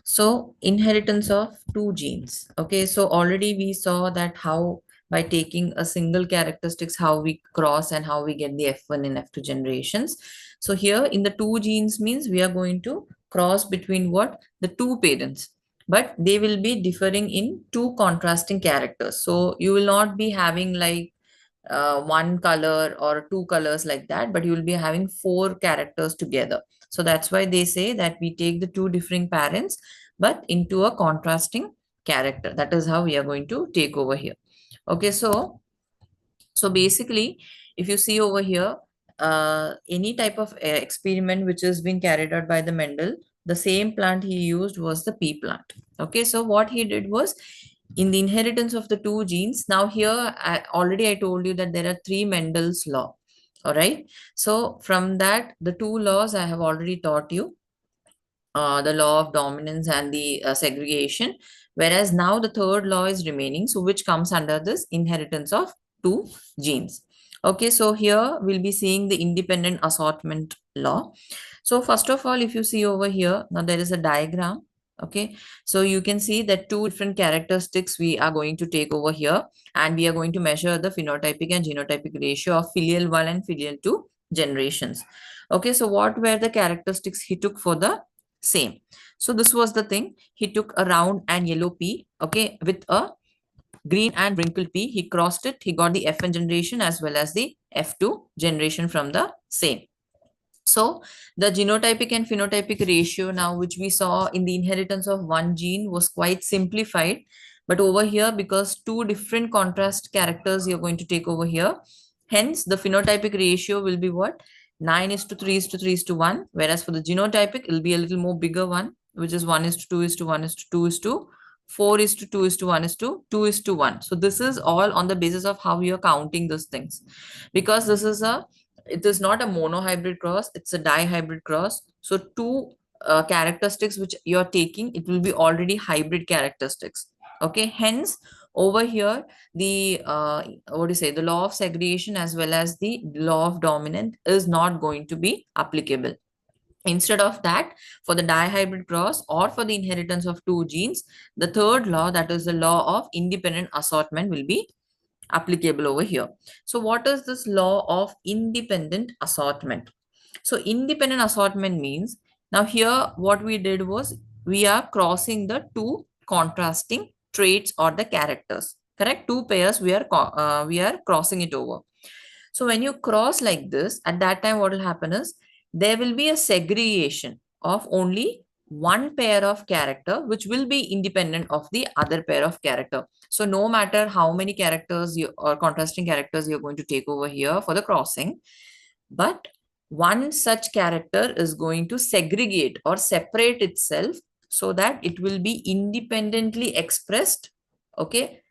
So inheritance of two genes. Okay, so already we saw that how by taking a single characteristics, how we cross and how we get the F1 and F2 generations. So here in the two genes means we are going to cross between what? The two parents, but they will be differing in two contrasting characters. So you will not be having like one color or two colors like that, but you will be having four characters together. So that's why they say that we take the two differing parents but into a contrasting character. That is how we are going to take over here. Okay, so basically, if you see over here, any type of experiment which has been carried out by the Mendel, the same plant he used was the pea plant. Okay, so what he did was in the inheritance of the two genes. Now here, already I told you that there are three Mendel's law. All right. So from that, the two laws I have already taught you, the law of dominance and the segregation. Whereas now the third law is remaining, so which comes under this inheritance of two genes. Okay, so here we'll be seeing the independent assortment law. So first of all, if you see over here, now there is a diagram. Okay, so you can see that two different characteristics we are going to take over here, and we are going to measure the phenotypic and genotypic ratio of filial 1 and filial 2 generations. Okay, so what were the characteristics he took for the same? So this was the thing. He took a round and yellow pea, okay, with a green and wrinkled pea. He crossed it. He got the F1 generation as well as the F2 generation from the same. So the genotypic and phenotypic ratio now, which we saw in the inheritance of one gene, was quite simplified. But over here, because two different contrast characters you're going to take over here, hence the phenotypic ratio will be what? 9 is to 3 is to 3 is to 1. Whereas for the genotypic, it will be a little more bigger one, which is 1 is to 2 is to 1 is to 2 is to 4 is to 2 is to 1 is to 2 is to 1. So this is all on the basis of how you're counting these things. Because this is a, it is not a monohybrid cross, it's a dihybrid cross. So two characteristics which you're taking, it will be already hybrid characteristics. Okay, hence over here the what do you say, the law of segregation as well as the law of dominant is not going to be applicable. Instead of that, for the dihybrid cross or for the inheritance of two genes, the third law, that is the law of independent assortment, will be applicable over here. So what is this law of independent assortment? So independent assortment means, now here what we did was we are crossing the two contrasting traits or the characters. Correct? Two pairs we are crossing it over. So when you cross like this, at that time what will happen is there will be a segregation of only one pair of character which will be independent of the other pair of character. So no matter how many characters you or contrasting characters you're going to take over here for the crossing, but one such character is going to segregate or separate itself so that it will be independently expressed, okay,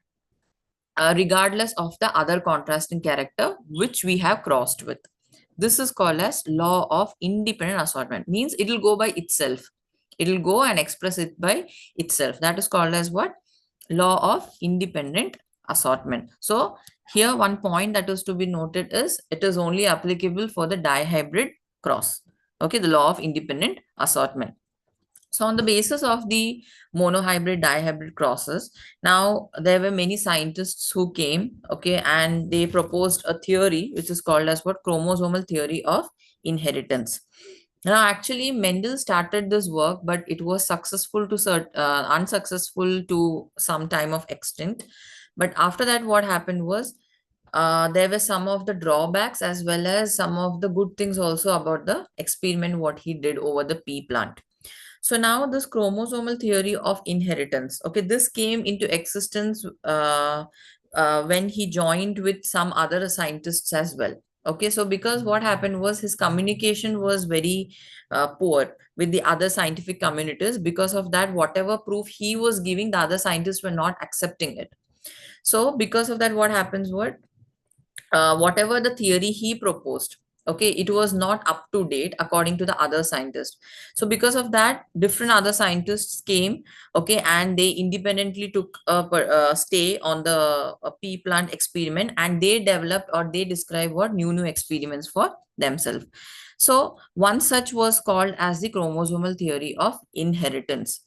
regardless of the other contrasting character which we have crossed with. This is called as law of independent assortment. Means it will go by itself. It will go and express it by itself. That is called as what? Law of independent assortment. So here one point that is to be noted is it is only applicable for the dihybrid cross. Okay, the law of independent assortment. So on the basis of the monohybrid dihybrid crosses, now there were many scientists who came, okay, and they proposed a theory which is called as what? Chromosomal theory of inheritance. Now actually Mendel started this work, but it was successful to unsuccessful to some time of extent. But after that, what happened was there were some of the drawbacks as well as some of the good things also about the experiment what he did over the pea plant. So now this chromosomal theory of inheritance, okay, this came into existence when he joined with some other scientists as well. Okay, so because what happened was his communication was very poor with the other scientific communities. Because of that, whatever proof he was giving, the other scientists were not accepting it. So because of that, what happens? Whatever the theory he proposed, okay, it was not up to date according to the other scientists. So because of that, different other scientists came, okay, and they independently took a stay on the pea plant experiment, and they developed or they describe what new experiments for themselves. So one such was called as the chromosomal theory of inheritance.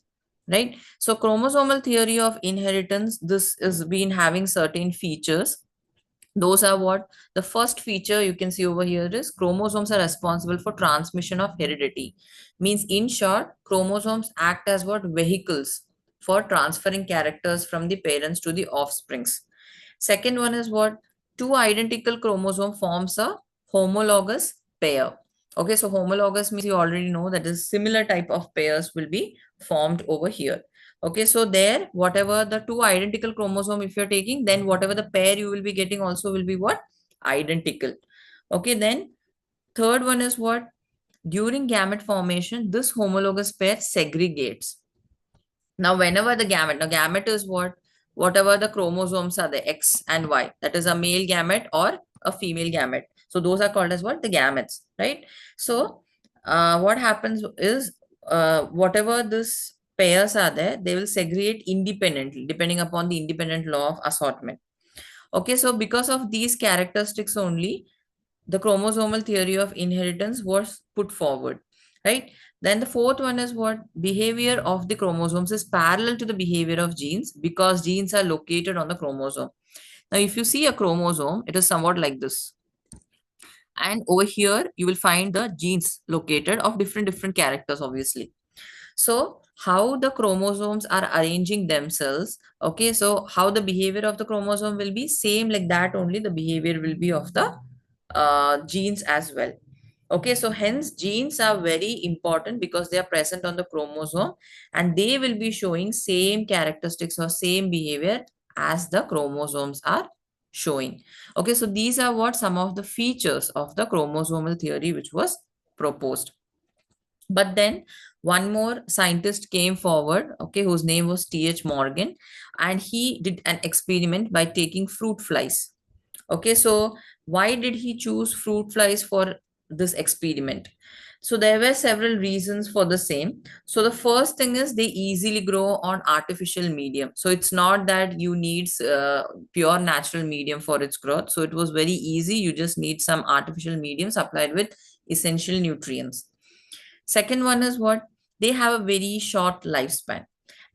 right? So chromosomal theory of inheritance, this is been having certain features. Those are what? The first feature you can see over here is chromosomes are responsible for transmission of heredity. Means in short, chromosomes act as what? Vehicles for transferring characters from the parents to the offsprings. Second one is what? Two identical chromosome forms a homologous pair. Okay, so homologous means you already know that is similar type of pairs will be formed over here. Okay, so there, whatever the two identical chromosome, if you're taking, then whatever the pair you will be getting also will be what? Identical. Okay, then third one is what? During gamete formation, this homologous pair segregates. Now, whenever the gamete, now gamete is what? Whatever the chromosomes are, the X and Y, that is a male gamete or a female gamete. So those are called as what? The gametes, right? So what happens is whatever this pairs are there, they will segregate independently depending upon the independent law of assortment. Okay, so because of these characteristics only, the chromosomal theory of inheritance was put forward, right? Then the fourth one is what? Behavior of the chromosomes is parallel to the behavior of genes because genes are located on the chromosome. Now, if you see a chromosome, it is somewhat like this. And over here, you will find the genes located of different characters, obviously. So how the chromosomes are arranging themselves, okay, so how the behavior of the chromosome will be same like that, only the behavior will be of the genes as well. Okay, so hence genes are very important because they are present on the chromosome and they will be showing same characteristics or same behavior as the chromosomes are showing. Okay, so these are what some of the features of the chromosomal theory which was proposed. But then one more scientist came forward, okay, whose name was T.H. Morgan, and he did an experiment by taking fruit flies. Okay, so why did he choose fruit flies for this experiment? So there were several reasons for the same. So the first thing is they easily grow on artificial medium. So it's not that you need pure natural medium for its growth. So it was very easy. You just need some artificial medium supplied with essential nutrients. Second one is what? They have a very short lifespan.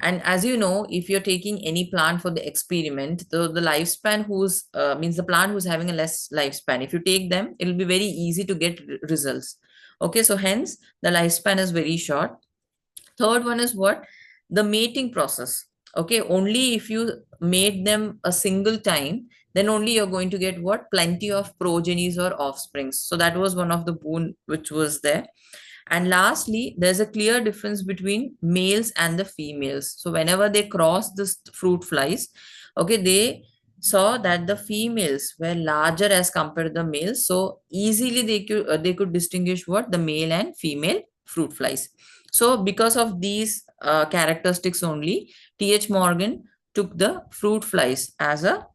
And as you know, if you're taking any plant for the experiment, the lifespan who's means the plant who's having a less lifespan, if you take them, it'll be very easy to get results. Okay, so hence the lifespan is very short. Third one is what? The mating process. Okay, only if you mate them a single time, then only you're going to get what? Plenty of progenies or offsprings. So that was one of the boon which was there. And lastly, there's a clear difference between males and the females. So whenever they cross this fruit flies, okay, they saw that the females were larger as compared to the males. So easily they could distinguish what? The male and female fruit flies. So because of these characteristics only, T.H. Morgan took the fruit flies as a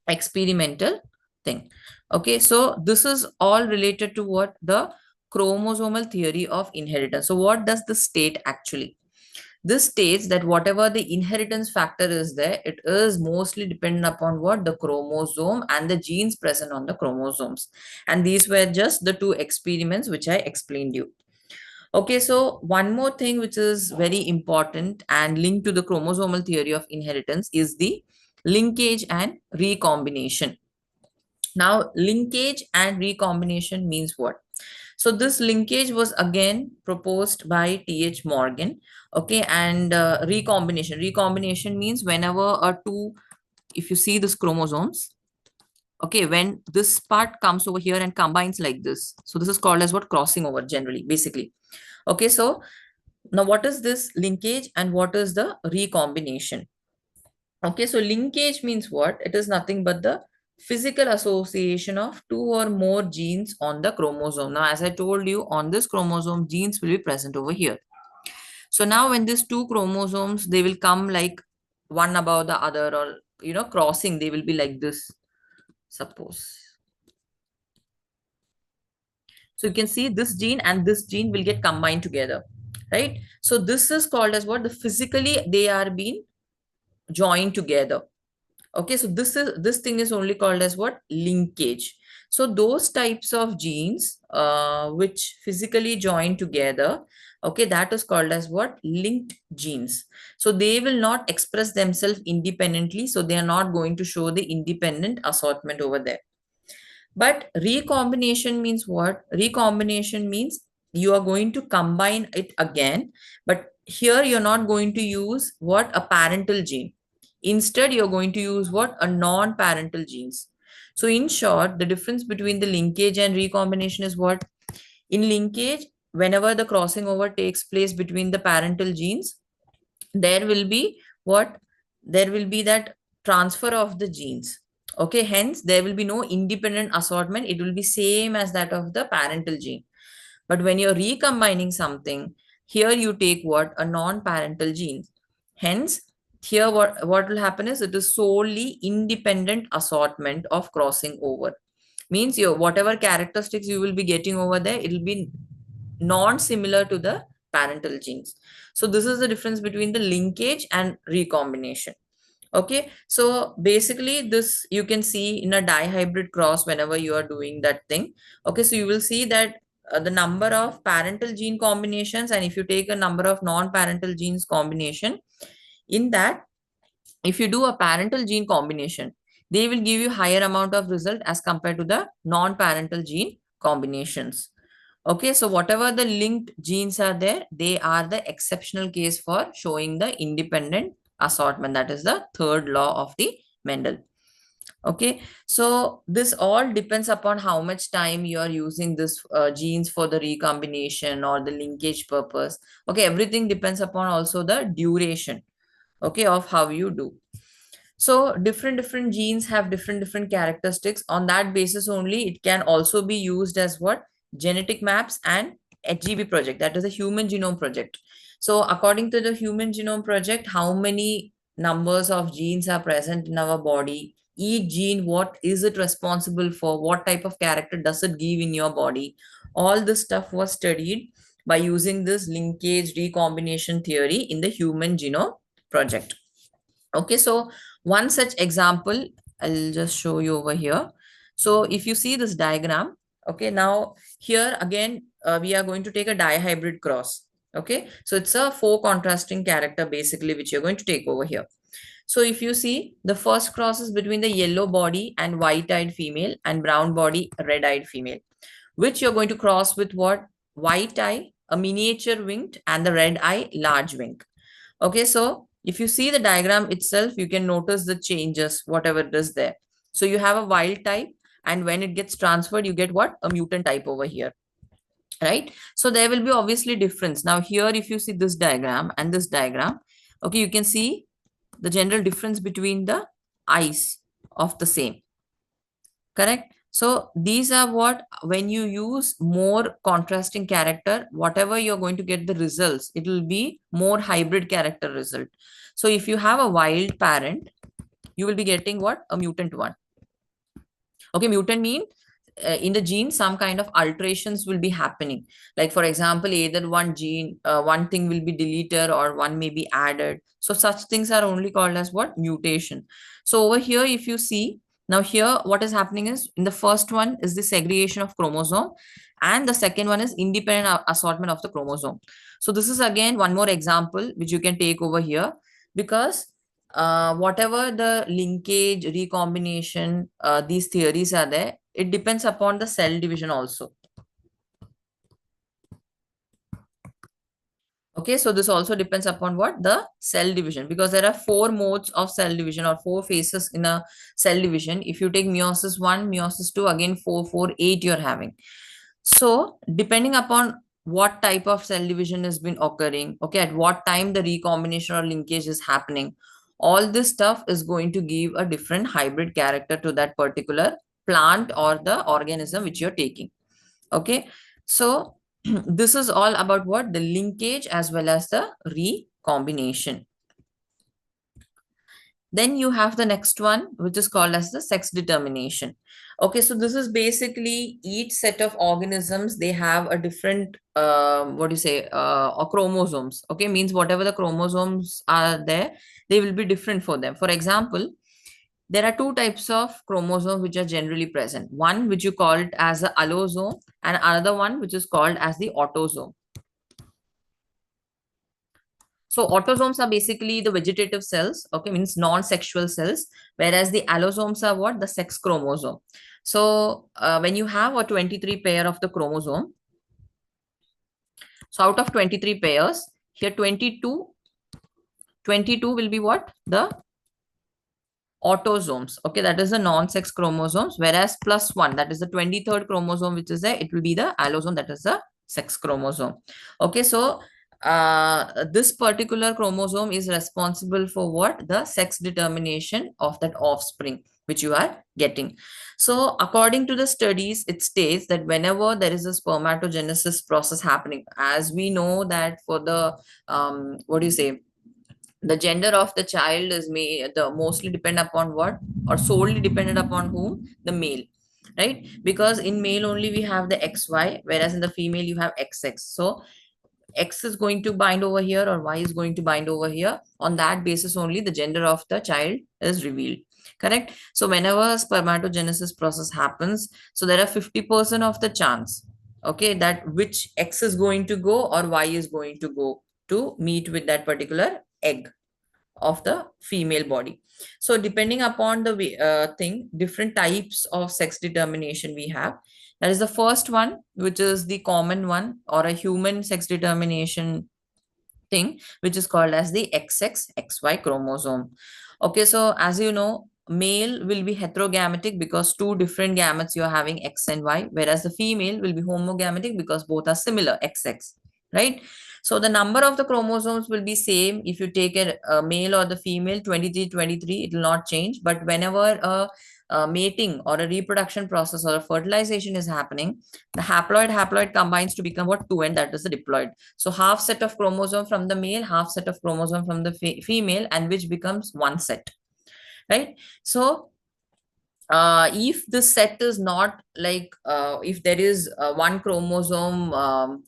experimental thing. Okay, so this is all related to what? The chromosomal theory of inheritance. So what does this state actually? This states that whatever the inheritance factor is there, it is mostly dependent upon what? The chromosome and the genes present on the chromosomes. And these were just the two experiments which I explained you. Okay, so one more thing which is very important and linked to the chromosomal theory of inheritance is the linkage and recombination. Now, linkage and recombination means what? So this linkage was again proposed by T.H. Morgan. Okay, and recombination means whenever a two, if you see this chromosomes, okay, when this part comes over here and combines like this, so this is called as what? Crossing over generally, basically. Okay, so now what is this linkage and what is the recombination? Okay, so linkage means what? It is nothing but the physical association of two or more genes on the chromosome. Now, as I told you, on this chromosome, genes will be present over here. So now when these two chromosomes, they will come like one above the other, or, crossing, they will be like this, suppose. So you can see this gene and this gene will get combined together, right? So this is called as what? The physically they are being joined together. Okay, so this thing is only called as what? Linkage. So those types of genes which physically join together, okay, that is called as what? Linked genes. So they will not express themselves independently, so they are not going to show the independent assortment over there. But recombination means what? Recombination means you are going to combine it again, but here you're not going to use what? A parental gene. Instead, you're going to use what? A non-parental genes. So in short, the difference between the linkage and recombination is what? In linkage, whenever the crossing over takes place between the parental genes, there will be what? There will be that transfer of the genes. Okay, hence there will be no independent assortment. It will be same as that of the parental gene. But when you're recombining something, here you take what? A non-parental gene. Hence, here what will happen is it is solely independent assortment of crossing over. Means your whatever characteristics you will be getting over there, it will be non-similar to the parental genes. So this is the difference between the linkage and recombination. Okay, so basically this you can see in a dihybrid cross whenever you are doing that thing. Okay, so you will see that the number of parental gene combinations, and if you take a number of non-parental genes combination, in that if you do a parental gene combination, they will give you higher amount of result as compared to the non-parental gene combinations. Okay, so whatever the linked genes are there, they are the exceptional case for showing the independent assortment. That is the third law of the Mendel. Okay, so this all depends upon how much time you are using this genes for the recombination or the linkage purpose. Okay, everything depends upon also the duration, okay, of how you do. So different genes have different characteristics. On that basis only, it can also be used as what? Genetic maps and HGB project, that is a human genome project. So according to the human genome project, how many numbers of genes are present in our body, each gene, what is it responsible for, what type of character does it give in your body, all this stuff was studied by using this linkage recombination theory in the human genome project. Okay, so one such example, I'll just show you over here. So if you see this diagram, okay, now here again, we are going to take a dihybrid cross. Okay, so it's a four contrasting character basically, which you're going to take over here. So if you see, the first cross is between the yellow body and white-eyed female and brown body, red-eyed female, which you're going to cross with what? White eye, a miniature winged, and the red eye, large wing. Okay, so if you see the diagram itself, you can notice the changes, whatever it is there. So you have a wild type, and when it gets transferred, you get what? A mutant type over here, right? So there will be obviously difference. Now here, if you see this diagram and this diagram, okay, you can see the general difference between the eyes of the same, correct? So these are what, when you use more contrasting character, whatever you're going to get the results, it will be more hybrid character result. So if you have a wild parent, you will be getting what? A mutant one. Okay, mutant mean in the gene some kind of alterations will be happening. Like for example, either one gene, one thing will be deleted or one may be added. So such things are only called as what? Mutation. So over here, if you see, now here what is happening is, in the first one is the segregation of chromosome, and the second one is independent assortment of the chromosome. So this is again one more example which you can take over here, because whatever the linkage, recombination, these theories are there, it depends upon the cell division also. Okay, so this also depends upon what? The cell division, because there are four modes of cell division or four phases in a cell division. If you take meiosis 1, meiosis 2, again 4, 4, 8 you're having. So depending upon what type of cell division has been occurring, okay, at what time the recombination or linkage is happening, all this stuff is going to give a different hybrid character to that particular plant or the organism which you're taking. Okay, so this is all about what? The linkage as well as the recombination. Then you have the next one, which is called as the sex determination. Okay, so this is basically each set of organisms, they have a different, what do you say, chromosomes. Okay, means whatever the chromosomes are there, they will be different for them. For example, there are two types of chromosomes which are generally present. One which you call it as the allosome, and another one which is called as the autosome. So autosomes are basically the vegetative cells, okay, means non-sexual cells, whereas the allosomes are what? The sex chromosome. So when you have a 23 pair of the chromosome, so out of 23 pairs, here 22 will be what? The autosomes. Okay, that is the non-sex chromosomes, whereas plus one, that is the 23rd chromosome, which is there, it will be the allosome, that is the sex chromosome. Okay, so this particular chromosome is responsible for what? The sex determination of that offspring which you are getting. So according to the studies, it states that whenever there is a spermatogenesis process happening, as we know that for the what do you say, the gender of the child is the mostly depend upon what, or solely dependent upon whom? The male, right? Because in male only we have the XY, whereas in the female you have XX. So X is going to bind over here or Y is going to bind over here. On that basis only the gender of the child is revealed. Correct? So whenever spermatogenesis process happens, so there are 50% of the chance, okay, that which X is going to go or Y is going to go to meet with that particular egg of the female body. So depending upon the thing, different types of sex determination we have. That is the first one, which is the common one, or a human sex determination thing, which is called as the XXXY chromosome. Okay, so as you know, male will be heterogametic because two different gametes you're having X and Y, whereas the female will be homogametic because both are similar, XX, right? So the number of the chromosomes will be same if you take a male or the female, 23, 23, it will not change. But whenever a mating or a reproduction process or a fertilization is happening, the haploid combines to become what? Two, and that is the diploid. So half set of chromosome from the male, half set of chromosome from the female, and which becomes one set, right? So if the set is not like, if there is one chromosome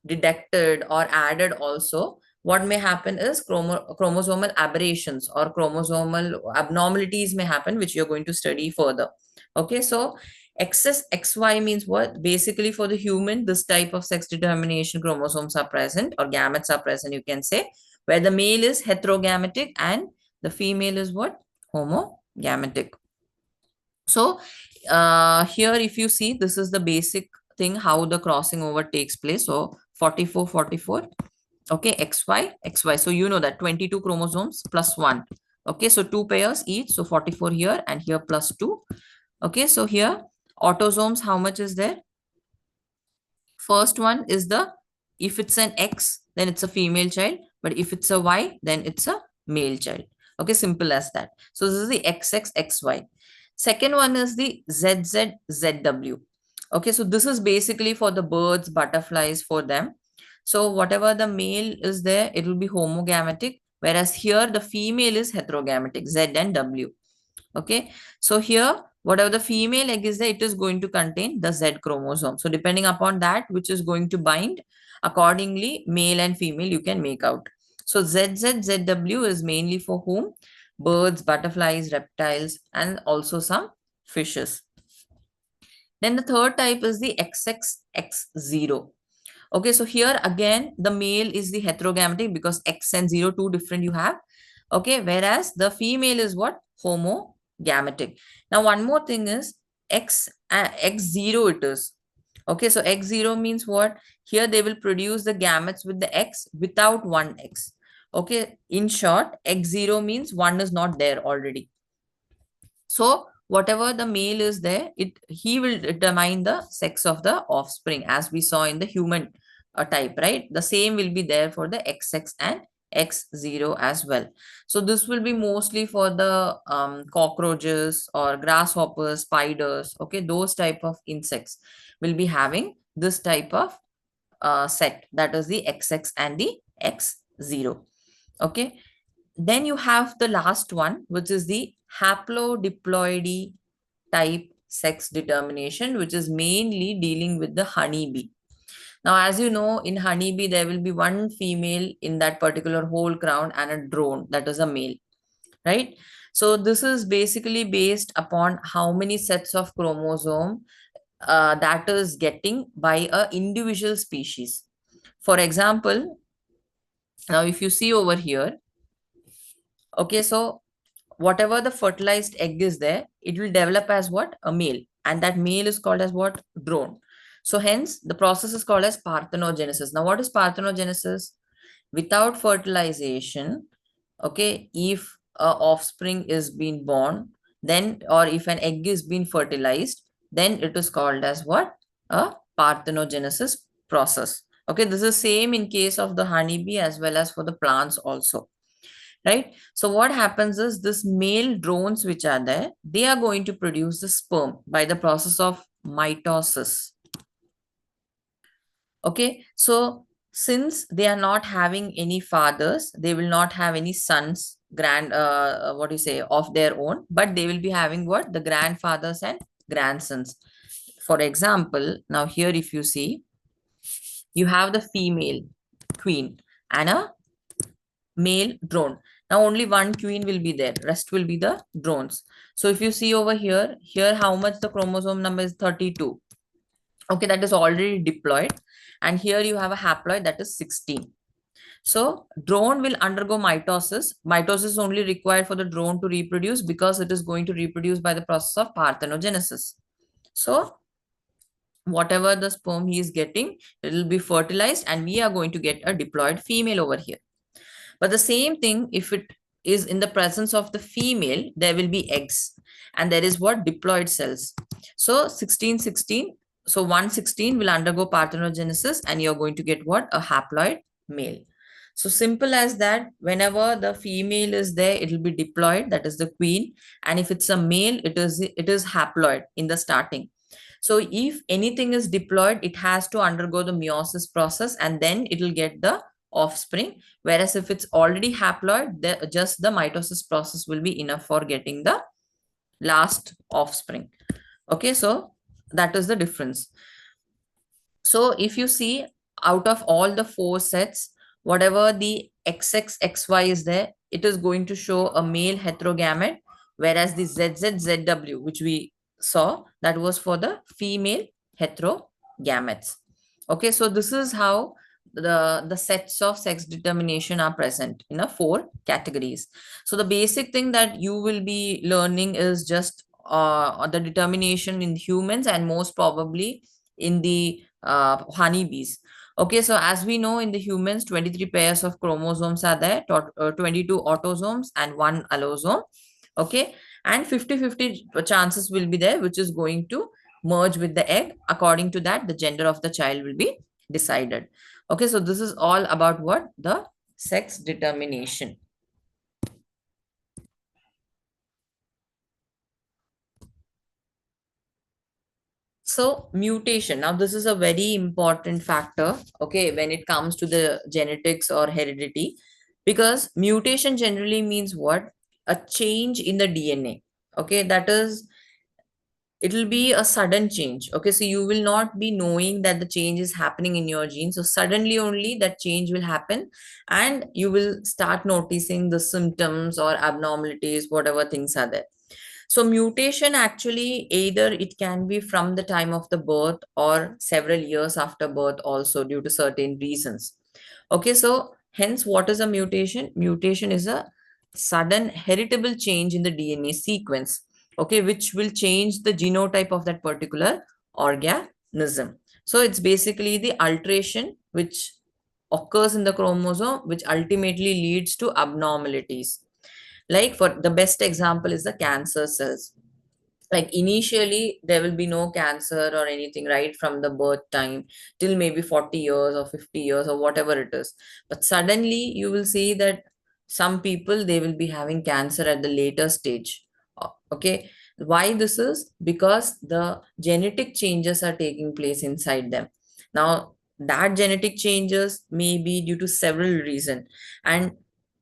deducted or added also, what may happen is chromosomal aberrations or chromosomal abnormalities may happen, which you're going to study further. Okay, so excess XY means what? Basically for the human, this type of sex determination chromosomes are present, or gametes are present, you can say, where the male is heterogametic and the female is what? Homogametic. So here if you see, this is the basic thing how the crossing over takes place. So 44, 44, okay, XY. So you know that 22 chromosomes plus 1. Okay, so two pairs each, so 44 here and here plus 2. Okay, so here autosomes, how much is there? First one is the, if it's an X, then it's a female child, but if it's a Y, then it's a male child. Okay, simple as that. So this is the XXXY. Second one is the ZZZW. Okay, so this is basically for the birds, butterflies, for them. So whatever the male is there, it will be homogametic, whereas here the female is heterogametic, Z and W. Okay, so here whatever the female egg is there, it is going to contain the Z chromosome. So depending upon that which is going to bind, accordingly male and female you can make out. So ZZZW is mainly for whom? Birds, butterflies, reptiles, and also some fishes. Then the third type is the XXX0. Okay, so here again the male is the heterogametic because X and 0 two different you have. Okay, whereas the female is what? Homogametic. Now one more thing is X0 it is. Okay, so X0 means what? Here they will produce the gametes with the X without one X. Okay, in short, X0 means one is not there already. So whatever the male is there, he will determine the sex of the offspring, as we saw in the human type, right? The same will be there for the XX and X0 as well. So this will be mostly for the cockroaches or grasshoppers, spiders. Okay, those type of insects will be having this type of set, that is the XX and the X0. Okay, then you have the last one, which is the haplodiploidy type sex determination, which is mainly dealing with the honeybee. Now, as you know, in honeybee, there will be one female in that particular whole crown and a drone, that is a male, right? So this is basically based upon how many sets of chromosome that is getting by a individual species. For example, now if you see over here, okay, so whatever the fertilized egg is there, it will develop as what? A male. And that male is called as what? Drone. So hence the process is called as parthenogenesis. Now what is parthenogenesis? Without fertilization, okay, if a offspring is being born, then, or if an egg is being fertilized, then it is called as what? A parthenogenesis process. Okay, this is same in case of the honeybee as well as for the plants also, right? So what happens is this male drones which are there, they are going to produce the sperm by the process of mitosis. Okay, so since they are not having any fathers, they will not have any sons, what do you say, of their own, but they will be having what? The grandfathers and grandsons. For example, now here if you see, you have the female queen and a male drone. Now only one queen will be there, rest will be the drones. So if you see over here, here how much the chromosome number is 32. Okay, that is already diploid. And here you have a haploid, that is 16. So drone will undergo mitosis. Mitosis is only required for the drone to reproduce because it is going to reproduce by the process of parthenogenesis. So whatever the sperm he is getting, it will be fertilized and we are going to get a diploid female over here. But the same thing, if it is in the presence of the female, there will be eggs. And there is what? Diploid cells. So 16, 16. So 116 will undergo parthenogenesis and you're going to get what? A haploid male. So simple as that, whenever the female is there, it will be diploid, that is the queen. And if it's a male, it is haploid in the starting. So if anything is diploid, it has to undergo the meiosis process and then it will get the offspring. Whereas if it's already haploid, just the mitosis process will be enough for getting the last offspring. Okay, so that is the difference. So if you see, out of all the four sets, whatever the XX, XY is there, it is going to show a male heterogamete, whereas the ZZ, ZW, which we saw, that was for the female heterogametes. Okay, so this is how the sets of sex determination are present in a four categories. So the basic thing that you will be learning is just the determination in humans and most probably in the honeybees. Okay, so as we know, in the humans, 23 pairs of chromosomes are there, 22 autosomes and one allosome. Okay, and 50-50 chances will be there, which is going to merge with the egg. According to that, the gender of the child will be decided. Okay, so this is all about what? The sex determination. So mutation, now this is a very important factor, okay, when it comes to the genetics or heredity, because mutation generally means what? A change in the DNA. Okay, that is, it will be a sudden change. Okay, so you will not be knowing that the change is happening in your gene. So suddenly only that change will happen and you will start noticing the symptoms or abnormalities, whatever things are there. So mutation actually either it can be from the time of the birth or several years after birth also due to certain reasons. Okay, so hence what is a mutation? Mutation is a sudden heritable change in the DNA sequence, okay, which will change the genotype of that particular organism. So it's basically the alteration which occurs in the chromosome, which ultimately leads to abnormalities. Like for the best example is the cancer cells. Like initially there will be no cancer or anything right from the birth time till maybe 40 years or 50 years or whatever it is, but suddenly you will see that some people they will be having cancer at the later stage. Okay, why this is? Because the genetic changes are taking place inside them. Now that genetic changes may be due to several reasons, and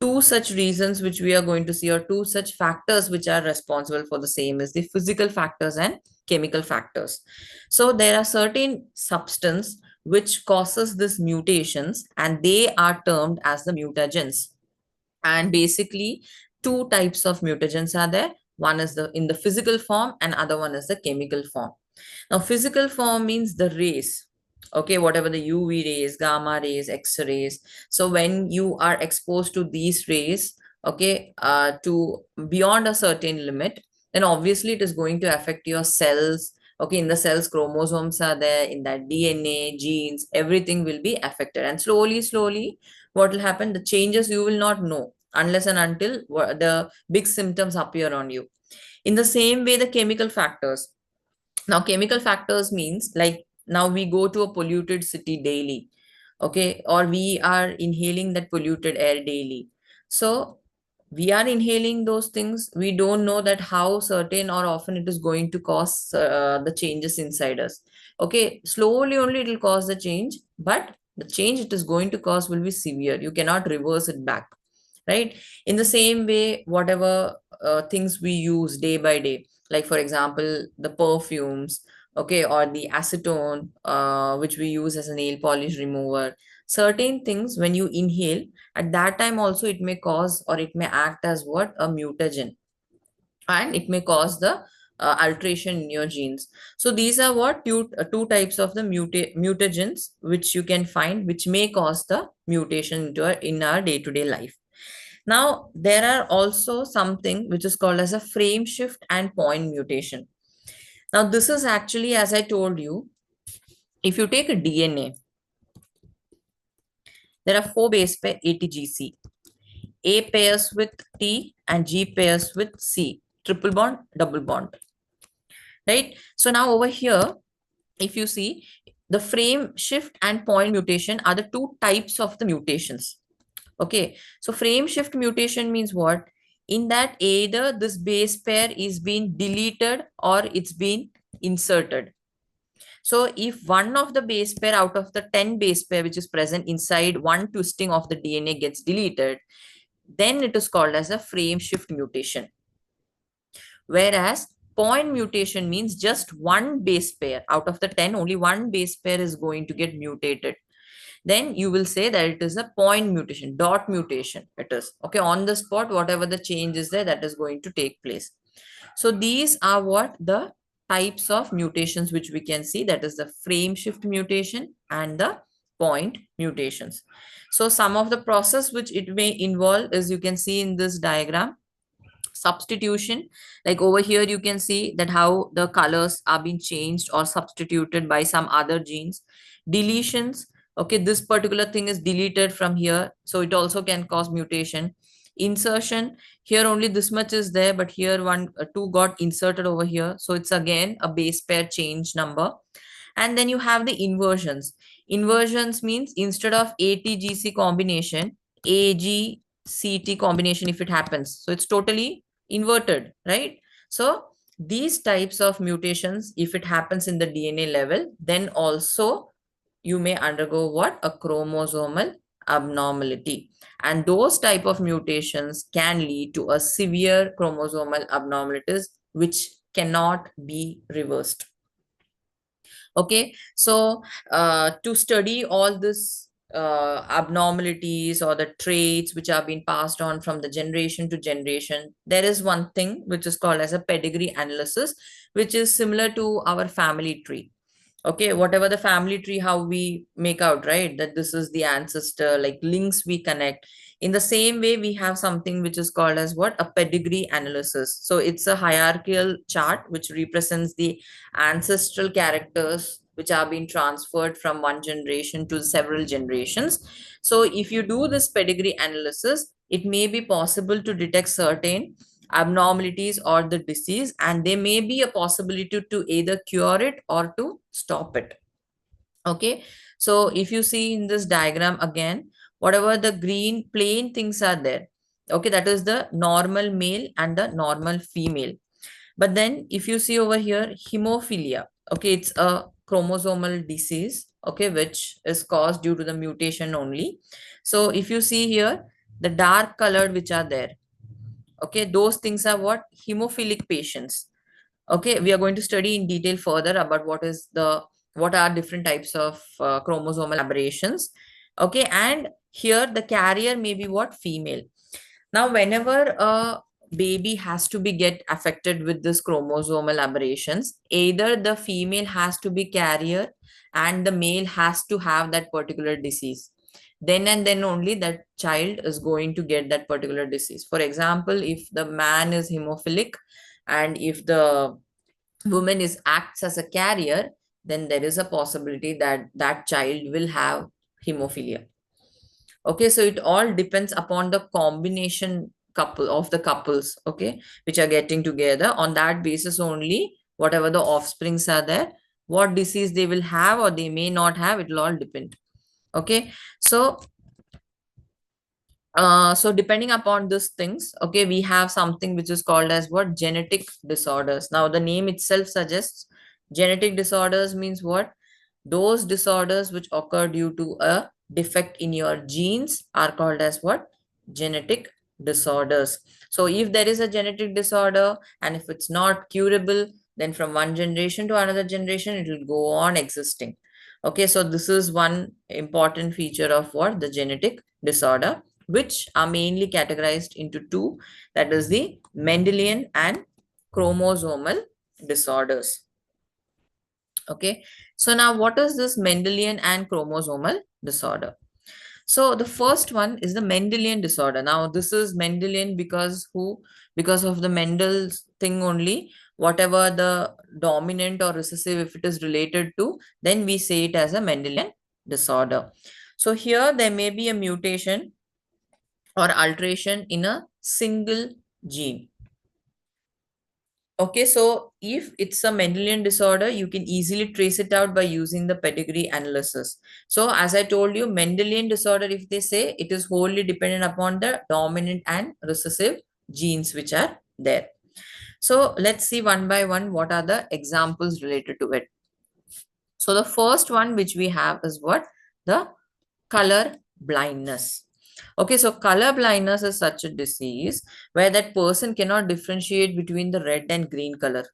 two such reasons which we are going to see, or two such factors which are responsible for the same, is the physical factors and chemical factors. So there are certain substance which causes these mutations and they are termed as the mutagens. And basically two types of mutagens are there. One is the in the physical form and other one is the chemical form. Now, physical form means the rays, okay, whatever the UV rays, gamma rays, X rays. So, when you are exposed to these rays, okay, to beyond a certain limit, then obviously it is going to affect your cells. Okay, in the cells, chromosomes are there, in that DNA, genes, everything will be affected. And slowly, what will happen? The changes you will not know unless and until the big symptoms appear on you. In the same way, the chemical factors, now, chemical factors means like now we go to a polluted city daily, okay, or we are inhaling that polluted air daily. So, we are inhaling those things. We don't know that how certain or often it is going to cause the changes inside us. Okay, slowly only it will cause the change, but the change it is going to cause will be severe. You cannot reverse it back, right? In the same way, whatever things we use day by day, like for example the perfumes, okay, or the acetone which we use as a nail polish remover, certain things when you inhale at that time also it may cause or it may act as what a mutagen, and it may cause the alteration in your genes. So these are what two types of the mutagens which you can find which may cause the mutation in our day-to-day life. Now, there are also something which is called as a frame shift and point mutation. Now, this is actually, as I told you, if you take a DNA, there are four base pair ATGC. A pairs with T and G pairs with C. Triple bond, double bond. Right? So now over here, if you see, the frame shift and point mutation are the two types of the mutations. Okay, so frame shift mutation means what? In that either this base pair is being deleted or it's been inserted. So if one of the base pair out of the 10 base pair which is present inside one twisting of the DNA gets deleted, then it is called as a frame shift mutation. Whereas point mutation means just one base pair out of the 10, only one base pair is going to get mutated. Then you will say that it is a point mutation, dot mutation. It is okay on the spot, whatever the change is there, that is going to take place. So these are what the types of mutations which we can see, that is the frame shift mutation and the point mutations. So some of the process which it may involve is you can see in this diagram. Substitution, like over here you can see that how the colors are being changed or substituted by some other genes. Deletions, okay, this particular thing is deleted from here, so it also can cause mutation. Insertion, here only this much is there, but here two got inserted over here, so it's again a base pair change number. And then you have the inversions. Inversions means instead of ATGC combination, AGCT combination if it happens. So it's totally inverted, right? So these types of mutations, if it happens in the DNA level, then also you may undergo what? A chromosomal abnormality. And those type of mutations can lead to a severe chromosomal abnormalities which cannot be reversed. Okay, so to study all this abnormalities or the traits which are being passed on from the generation to generation, there is one thing which is called as a pedigree analysis, which is similar to our family tree. Okay, whatever the family tree, how we make out, right, that this is the ancestor, like links we connect. In the same way, we have something which is called as what? A pedigree analysis. So it's a hierarchical chart which represents the ancestral characters which are being transferred from one generation to several generations. So if you do this pedigree analysis, it may be possible to detect certain abnormalities or the disease, and there may be a possibility to either cure it or to stop it. Okay, so if you see in this diagram again, whatever the green plain things are there, okay, that is the normal male and the normal female. But then if you see over here, hemophilia, okay, it's a chromosomal disease, okay, which is caused due to the mutation only. So if you see here, the dark colored which are there, okay, those things are what? Hemophilic patients. Okay, we are going to study in detail further about what are different types of chromosomal aberrations. Okay, and here the carrier may be what? Female. Now, whenever a baby has to be get affected with this chromosomal aberrations, either the female has to be carrier and the male has to have that particular disease. Then and then only that child is going to get that particular disease. For example, if the man is hemophilic and if the woman is acts as a carrier, then there is a possibility that that child will have hemophilia. Okay, so it all depends upon the combination couple of the couples, okay, which are getting together. On that basis only, whatever the offsprings are there, what disease they will have or they may not have, it will all depend. Okay, so so depending upon these things, okay, we have something which is called as what, genetic disorders. Now the name itself suggests genetic disorders means what, those disorders which occur due to a defect in your genes are called as what, genetic disorders. So if there is a genetic disorder and if it's not curable, then from one generation to another generation it will go on existing. Okay, so this is one important feature of what, the genetic disorder, which are mainly categorized into two, that is the Mendelian and chromosomal disorders. Okay, so now what is this Mendelian and chromosomal disorder? So the first one is the Mendelian disorder. Now this is Mendelian because who? Because of the Mendel's thing only. Whatever the dominant or recessive, if it is related to, then we say it as a Mendelian disorder. So here there may be a mutation or alteration in a single gene. Okay, so if it's a Mendelian disorder, you can easily trace it out by using the pedigree analysis. So as I told you, Mendelian disorder, if they say, it is wholly dependent upon the dominant and recessive genes which are there. So let's see one by one what are the examples related to it. So the first one which we have is what? The color blindness. Okay, so color blindness is such a disease where that person cannot differentiate between the red and green color.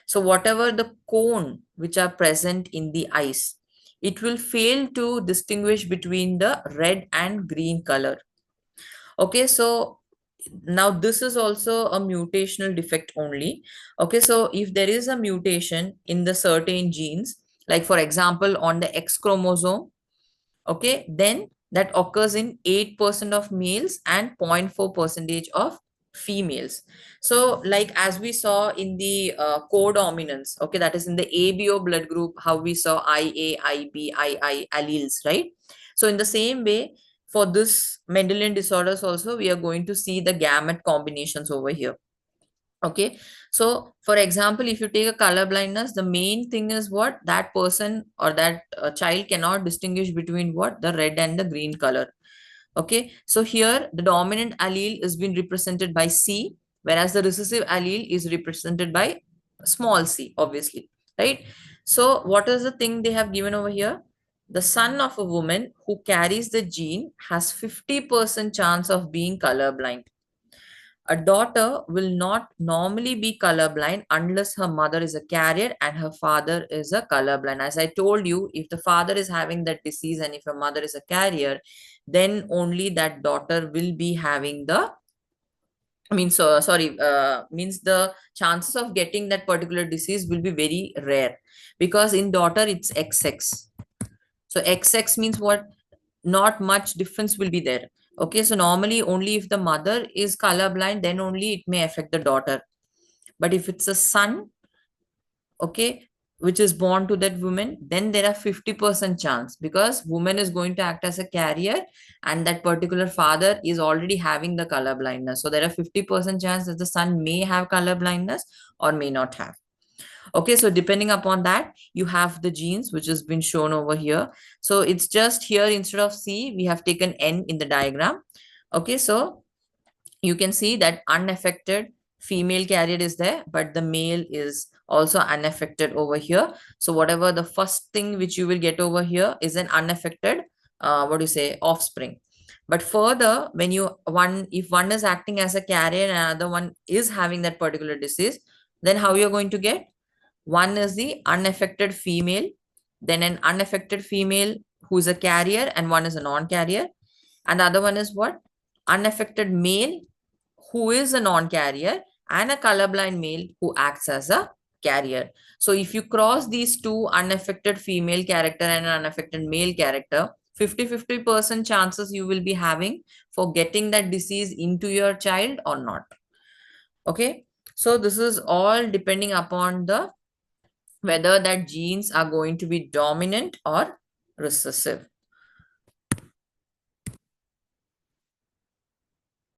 So whatever the cone which are present in the eyes, it will fail to distinguish between the red and green color. Okay, so now this is also a mutational defect only. Okay, so if there is a mutation in the certain genes, like for example on the X chromosome, okay, then that occurs in 8% of males and 0.4 percentage of females. So like as we saw in the codominance, okay, that is in the ABO blood group, how we saw IA, IB, II alleles, right? So in the same way, for this Mendelian disorders also, we are going to see the gamete combinations over here. Okay, so for example, if you take a color blindness, the main thing is what, that person or that child cannot distinguish between what, the red and the green color. Okay, so here the dominant allele is being represented by C, whereas the recessive allele is represented by small c, obviously, right? So what is the thing they have given over here? The son of a woman who carries the gene has 50% chance of being colorblind. A daughter will not normally be colorblind unless her mother is a carrier and her father is a colorblind. As I told you, if the father is having that disease and if her mother is a carrier, then only that daughter will be having the, I mean, so sorry, means the chances of getting that particular disease will be very rare, because in daughter it's XX. So XX means what? Not much difference will be there. Okay, so normally only if the mother is colorblind, then only it may affect the daughter. But if it's a son, okay, which is born to that woman, then there are 50% chance, because woman is going to act as a carrier and that particular father is already having the color blindness. So there are 50% chance that the son may have color blindness or may not have. Okay, so depending upon that, you have the genes which has been shown over here. So it's just here, instead of C, we have taken N in the diagram. Okay, so you can see that unaffected female carrier is there, but the male is also unaffected over here. So whatever the first thing which you will get over here is an unaffected, what do you say, offspring. But further, when you one, if one is acting as a carrier and another one is having that particular disease, then how you're going to get? One is the unaffected female, then an unaffected female who is a carrier, and one is a non-carrier. And the other one is what? unaffected male who is a non-carrier, and a colorblind male who acts as a carrier. So if you cross these two, unaffected female character and an unaffected male character, 50-50% chances you will be having for getting that disease into your child or not. Okay, so this is all depending upon the whether that genes are going to be dominant or recessive.